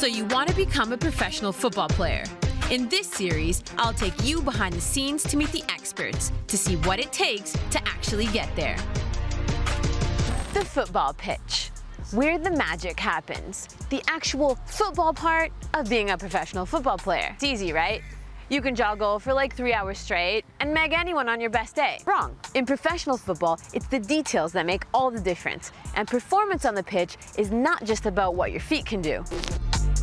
So you want to become a professional football player. In this series, I'll take you behind the scenes to meet the experts to see what it takes to actually get there. The football pitch, where the magic happens. The actual football part of being a professional football player. It's easy, right? You can joggle for like 3 hours straight and meg anyone on your best day. Wrong. In professional football, it's the details that make all the difference. And performance on the pitch is not just about what your feet can do.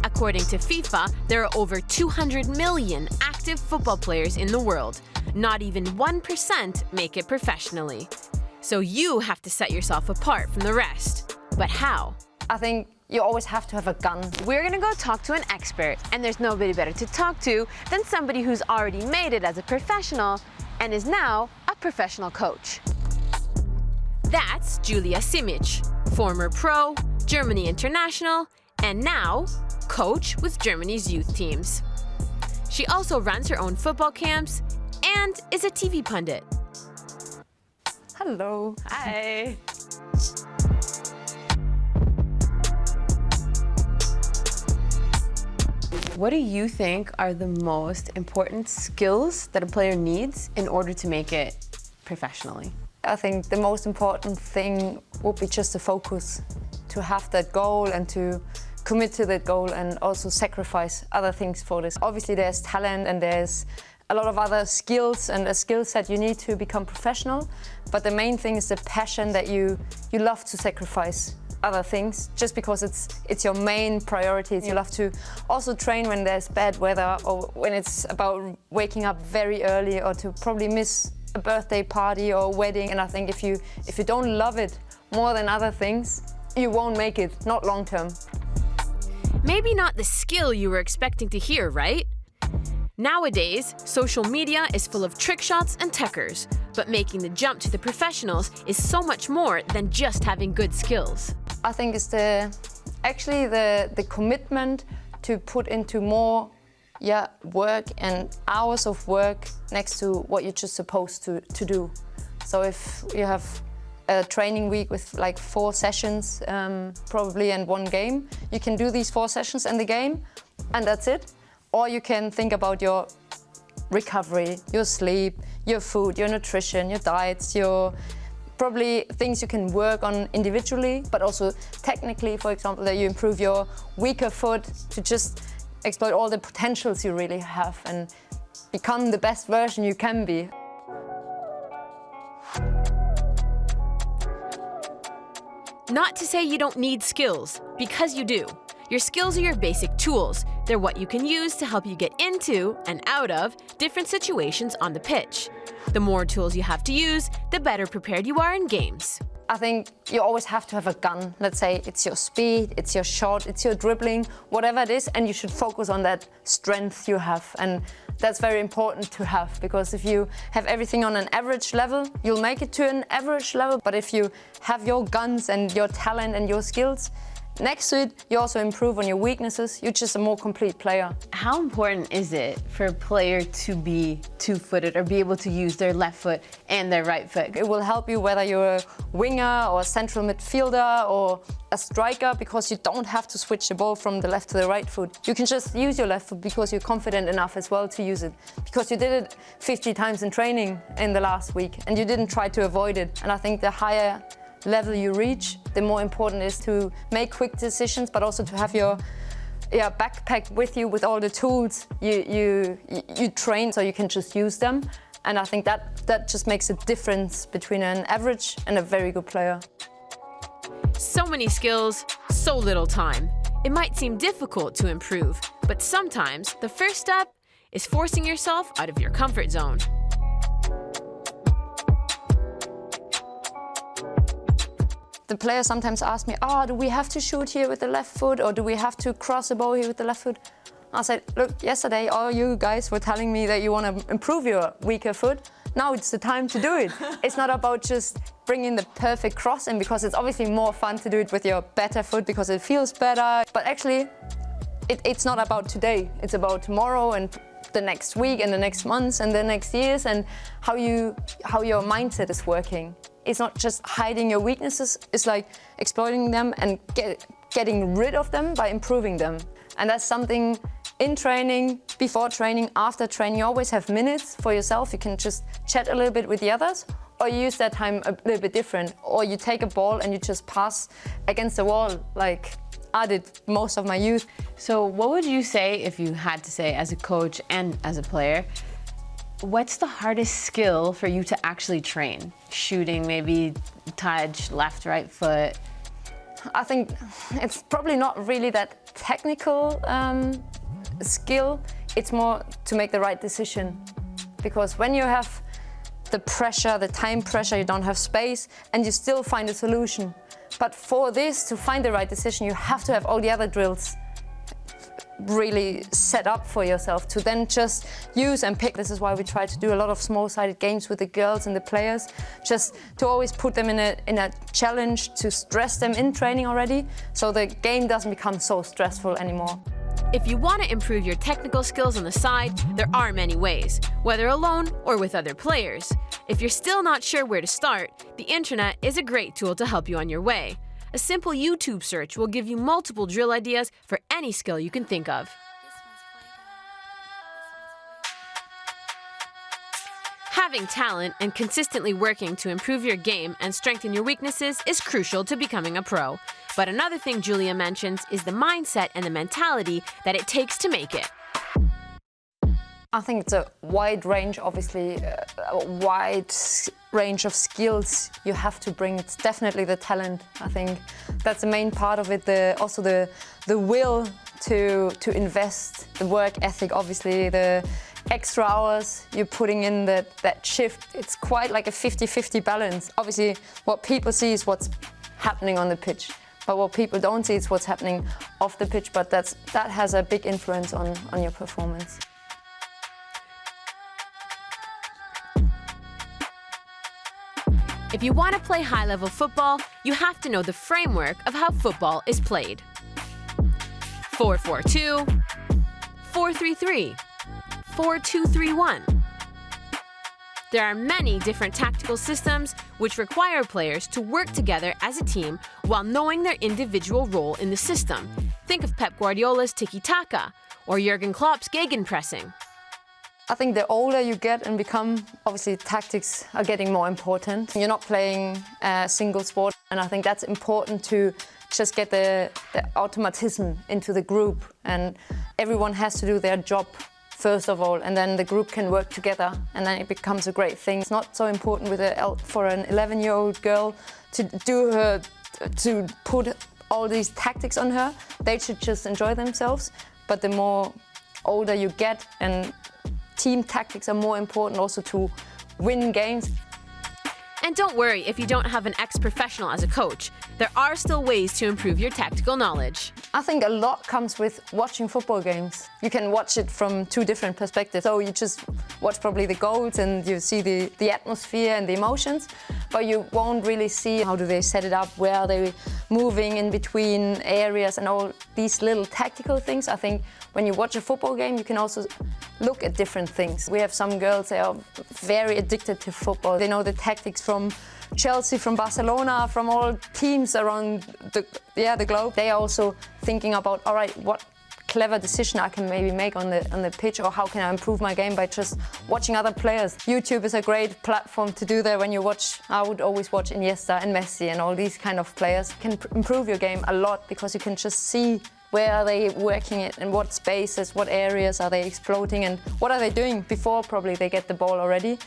According to FIFA, there are over 200 million active football players in the world. Not even 1% make it professionally. So you have to set yourself apart from the rest. But how? I think you always have to have a gun. We're gonna go talk to an expert, and there's nobody better to talk to than somebody who's already made it as a professional and is now a professional coach. That's Julia Simic, former pro, Germany international, and now coach with Germany's youth teams. She also runs her own football camps and is a TV pundit. Hello. Hi. What do you think are the most important skills that a player needs in order to make it professionally? I think the most important thing would be just the focus, to have that goal and to commit to that goal and also sacrifice other things for this. Obviously there's talent and there's a lot of other skills and a skill set you need to become professional, but the main thing is the passion that you love to sacrifice other things just because it's your main priority. You love to also train when there's bad weather or when it's about waking up very early or to probably miss a birthday party or a wedding. And I think if you don't love it more than other things, you won't make it, not long term. Maybe not the skill you were expecting to hear, right? Nowadays, social media is full of trick shots and techers, but making the jump to the professionals is so much more than just having good skills. I think it's actually the commitment to put into more work and hours of work next to what you're just supposed to do. So if you have a training week with like 4 sessions probably and 1 game, you can do these 4 sessions and the game and that's it. Or you can think about your recovery, your sleep, your food, your nutrition, your diets, your probably things you can work on individually, but also technically, for example, that you improve your weaker foot to just exploit all the potentials you really have and become the best version you can be. Not to say you don't need skills, because you do. Your skills are your basic tools. They're what you can use to help you get into and out of different situations on the pitch. The more tools you have to use, the better prepared you are in games. I think you always have to have a gun. Let's say it's your speed, it's your shot, it's your dribbling, whatever it is, and you should focus on that strength you have. And that's very important to have, because if you have everything on an average level, you'll make it to an average level. But if you have your guns and your talent and your skills, next to it, you also improve on your weaknesses. You're just a more complete player. How important is it for a player to be two-footed or be able to use their left foot and their right foot? It will help you whether you're a winger or a central midfielder or a striker, because you don't have to switch the ball from the left to the right foot. You can just use your left foot because you're confident enough as well to use it, because you did it 50 times in training in the last week and you didn't try to avoid it. And I think the higher level you reach, the more important it is to make quick decisions, but also to have your backpack with you with all the tools you train, so you can just use them. And I think that just makes a difference between an average and a very good player. So many skills, so little time. It might seem difficult to improve, but sometimes the first step is forcing yourself out of your comfort zone. The players sometimes ask me, do we have to shoot here with the left foot, or do we have to cross the ball here with the left foot? I said, look, yesterday all you guys were telling me that you want to improve your weaker foot. Now it's the time to do it. It's not about just bringing the perfect cross in, because it's obviously more fun to do it with your better foot because it feels better. But actually, it's not about today. It's about tomorrow and the next week and the next months and the next years, and how your mindset is working. It's not just hiding your weaknesses, it's like exploiting them and getting rid of them by improving them. And that's something in training, before training, after training. You always have minutes for yourself. You can just chat a little bit with the others, or you use that time a little bit different. Or you take a ball and you just pass against the wall, like I did most of my youth. So what would you say, if you had to say as a coach and as a player, what's the hardest skill for you to actually train? Shooting, maybe touch, left, right foot? I think it's probably not really that technical skill. It's more to make the right decision. Because when you have the pressure, the time pressure, you don't have space, and you still find a solution. But for this, to find the right decision, you have to have all the other drills really set up for yourself to then just use and pick. This is why we try to do a lot of small-sided games with the girls and the players, just to always put them in a challenge, to stress them in training already, so the game doesn't become so stressful anymore. If you want to improve your technical skills on the side, there are many ways, whether alone or with other players. If you're still not sure where to start, the internet is a great tool to help you on your way. A simple YouTube search will give you multiple drill ideas for any skill you can think of. Having talent and consistently working to improve your game and strengthen your weaknesses is crucial to becoming a pro. But another thing Julia mentions is the mindset and the mentality that it takes to make it. I think it's a wide range, obviously, a wide range of skills you have to bring. It's definitely the talent. I think that's the main part of it. Also the will to invest, the work ethic, obviously, the extra hours you're putting in that shift. It's quite like a 50-50 balance. Obviously, what people see is what's happening on the pitch. But what people don't see is what's happening off the pitch. But that has a big influence on your performance. If you want to play high-level football, you have to know the framework of how football is played. 4-4-2, 4-3-3, 4-2-3-1. There are many different tactical systems which require players to work together as a team while knowing their individual role in the system. Think of Pep Guardiola's tiki-taka or Jurgen Klopp's gegenpressing. I think the older you get and become, obviously tactics are getting more important. You're not playing a single sport, and I think that's important to just get the automatism into the group, and everyone has to do their job first of all, and then the group can work together, and then it becomes a great thing. It's not so important for an 11-year-old girl to put all these tactics on her. They should just enjoy themselves. But the more older you get, and team tactics are more important also to win games. And don't worry if you don't have an ex-professional as a coach. There are still ways to improve your tactical knowledge. I think a lot comes with watching football games. You can watch it from two different perspectives. So you just watch probably the goals and you see the atmosphere and the emotions, but you won't really see how do they set it up, where are they moving in between areas and all these little tactical things. I think when you watch a football game, you can also look at different things. We have some girls, they are very addicted to football. They know the tactics from Chelsea, from Barcelona, from all teams around the globe. They are also thinking about, all right, what clever decision I can maybe make on the pitch, or how can I improve my game by just watching other players. YouTube is a great platform to do that. When you watch, I would always watch Iniesta and Messi and all these kind of players. You can improve your game a lot because you can just see where are they working it and what spaces, what areas are they exploiting, and what are they doing before probably they get the ball already.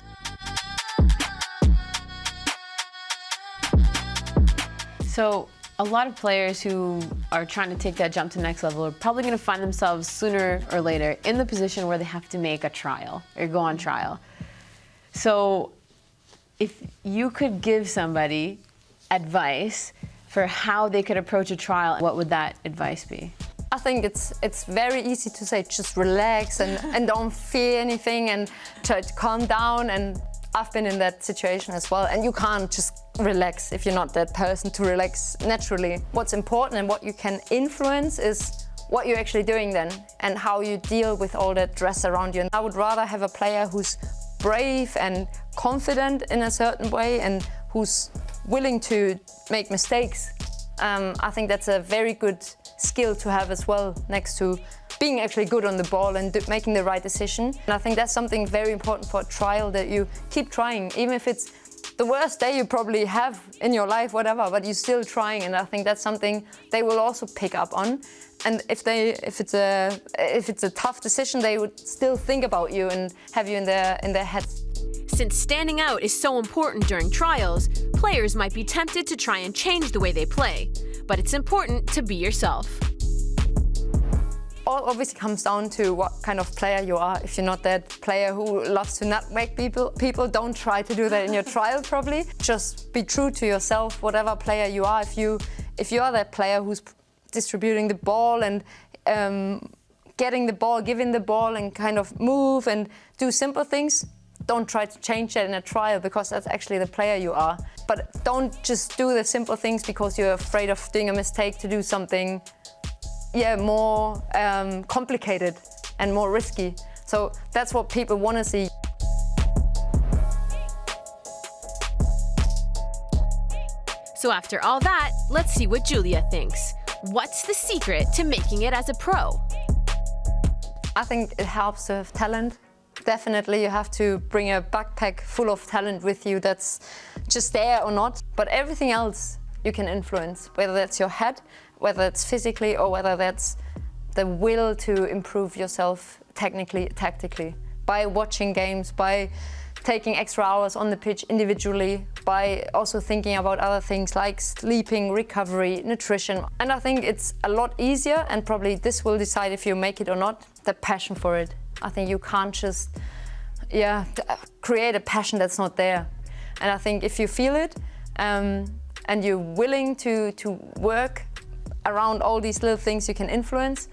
So a lot of players who are trying to take that jump to the next level are probably going to find themselves sooner or later in the position where they have to make a trial or go on trial. So if you could give somebody advice for how they could approach a trial, what would that advice be? I think it's very easy to say just relax and don't fear anything and try to calm down, and I've been in that situation as well, and you can't just relax if you're not that person to relax naturally. What's important and what you can influence is what you're actually doing then and how you deal with all that stress around you. And I would rather have a player who's brave and confident in a certain way and who's willing to make mistakes I think that's a very good skill to have as well, next to being actually good on the ball and making the right decision. And I think that's something very important for a trial, that you keep trying, even if it's the worst day you probably have in your life, whatever, but you're still trying. And I think that's something they will also pick up on. And if it's a tough decision, they would still think about you and have you in their heads. Since standing out is so important during trials, players might be tempted to try and change the way they play. But it's important to be yourself. All obviously comes down to what kind of player you are. If you're not that player who loves to nutmeg people, don't try to do that in your trial probably. Just be true to yourself, whatever player you are. If you are that player who's distributing the ball and getting the ball, giving the ball and kind of move and do simple things, don't try to change that in a trial, because that's actually the player you are. But don't just do the simple things because you're afraid of doing a mistake to do something more complicated and more risky. So that's what people want to see. So after all that, let's see what Julia thinks. What's the secret to making it as a pro? I think it helps to have talent. Definitely, you have to bring a backpack full of talent with you that's just there or not. But everything else you can influence, whether that's your head, whether it's physically, or whether that's the will to improve yourself technically, tactically. By watching games, by taking extra hours on the pitch individually, by also thinking about other things like sleeping, recovery, nutrition. And I think it's a lot easier, and probably this will decide if you make it or not, the passion for it. I think you can't just create a passion that's not there. And I think if you feel it and you're willing to work around all these little things you can influence,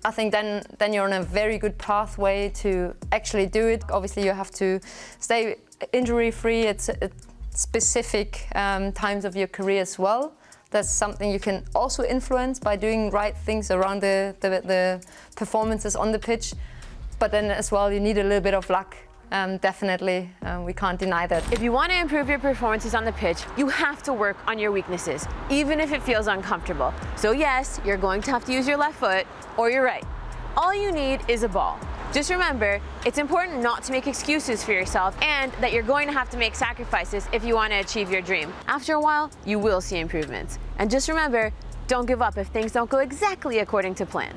I think then you're on a very good pathway to actually do it. Obviously, you have to stay injury-free at specific times of your career as well. That's something you can also influence by doing right things around the performances on the pitch. But then as well, you need a little bit of luck. Definitely, we can't deny that. If you want to improve your performances on the pitch, you have to work on your weaknesses, even if it feels uncomfortable. So yes, you're going to have to use your left foot or your right. All you need is a ball. Just remember, it's important not to make excuses for yourself, and that you're going to have to make sacrifices if you want to achieve your dream. After a while, you will see improvements. And just remember, don't give up if things don't go exactly according to plan.